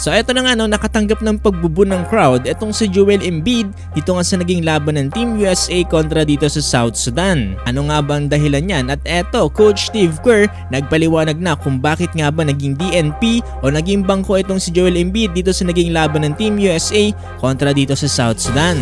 So eto na nga no, nakatanggap ng pagbubu ng crowd etong si Joel Embiid dito nga sa naging laban ng Team USA kontra dito sa South Sudan. Ano nga ba ang dahilan niyan? At eto, Coach Steve Kerr nagpaliwanag na kung bakit nga ba naging DNP o naging bangko itong si Joel Embiid dito sa naging laban ng Team USA kontra dito sa South Sudan.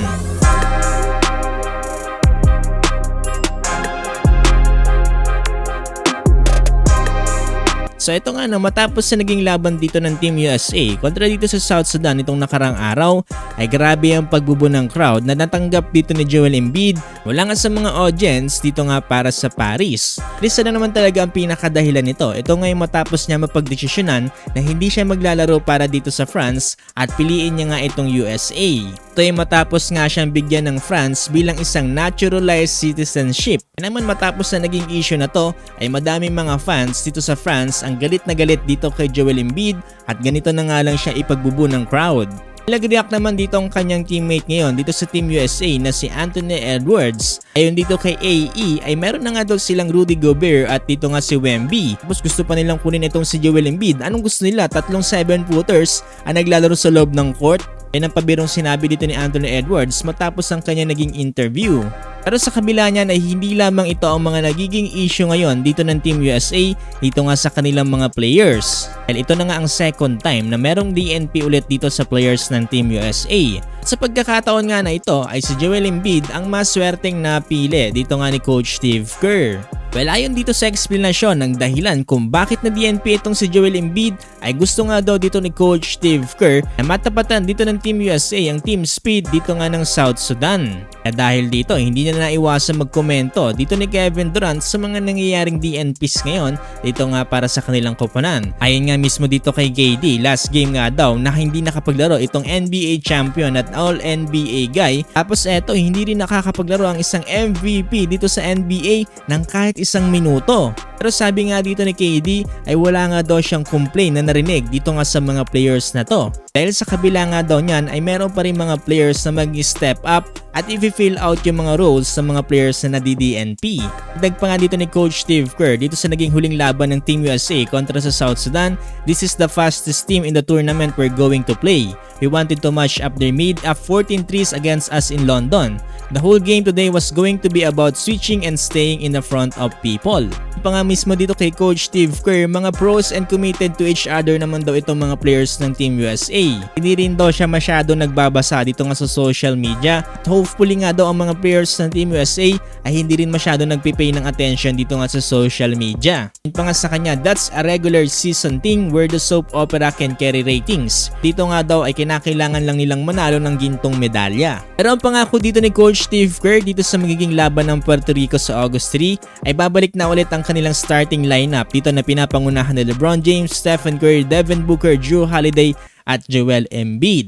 So ito nga no, matapos sa naging laban dito ng Team USA kontra dito sa South Sudan itong nakarang araw ay grabe ang pagbubo ng crowd na natanggap dito ni Joel Embiid mula nga sa mga audience dito nga para sa Paris. Isa na naman talaga ang pinakadahilan nito. Ito nga yung matapos niya mapagdesisyonan na hindi siya maglalaro para dito sa France at piliin niya nga itong USA. Ito ay matapos nga siyang bigyan ng France bilang isang naturalized citizenship. Naman matapos na naging issue na to ay madaming mga fans dito sa France ang galit na galit dito kay Joel Embiid at ganito na nga lang siya ipagbubu ng crowd. Nag-react naman dito ang kanyang teammate ngayon dito sa Team USA na si Anthony Edwards. Ayon dito kay AE ay meron na nga daw silang Rudy Gobert at dito nga si Wemby. Tapos gusto pa nilang kunin itong si Joel Embiid. Anong gusto nila? Tatlong 7-footers ang naglalaro sa loob ng court? Yan ang pabirong sinabi dito ni Anthony Edwards matapos ang kanya naging interview. Pero sa kabila niyan ay hindi lamang ito ang mga nagiging issue ngayon dito ng Team USA dito nga sa kanilang mga players. Dahil ito na nga ang second time na merong DNP ulit dito sa players ng Team USA. At sa pagkakataon nga na ito ay si Joel Embiid ang maswerteng napili dito nga ni Coach Steve Kerr. Well, ayon dito sa explanation ng dahilan kung bakit na DNP itong si Joel Embiid ay gusto nga daw dito ni Coach Steve Kerr na matapatan dito ng Team USA ang team speed dito nga ng South Sudan. At dahil dito, hindi na naiwasan magkomento dito ni Kevin Durant sa mga nangyayaring DNPs ngayon dito nga para sa kanilang koponan. Ayon nga mismo dito kay KD, last game nga daw na hindi nakapaglaro itong NBA champion at All-NBA guy. Tapos eto, hindi rin nakakapaglaro ang isang MVP dito sa NBA ng kahit isang minuto. Pero sabi nga dito ni KD ay wala nga daw siyang complaint na narinig dito nga sa mga players na to. Dahil sa kabila nga daw niyan ay meron pa rin mga players na mag-step up at i-fill out yung mga roles sa mga players na nadi-DNP. Dagdag pa nga dito ni Coach Steve Kerr dito sa naging huling laban ng Team USA kontra sa South Sudan, "This is the fastest team in the tournament we're going to play. We wanted to match up their mid up 14 threes against us in London. The whole game today was going to be about switching and staying in the front of people." Pa nga mismo dito kay Coach Steve Kerr, mga pros and committed to each other naman daw itong mga players ng Team USA. Hindi rin daw siya masyado nagbabasa dito nga sa social media. At hopefully nga daw ang mga players ng Team USA ay hindi rin masyado nagpipay ng attention dito nga sa social media. Yun pa nga sa kanya, that's a regular season thing where the soap opera can carry ratings. Dito nga daw ay kinakailangan lang nilang manalo ng gintong medalya. Pero ang pangako dito ni Coach Steve Kerr dito sa magiging laban ng Puerto Rico sa August 3 ay babalik na ulit ang kanilang starting lineup dito na pinapangunahan ni LeBron James, Stephen Curry, Devin Booker, Jrue Holiday at Joel Embiid.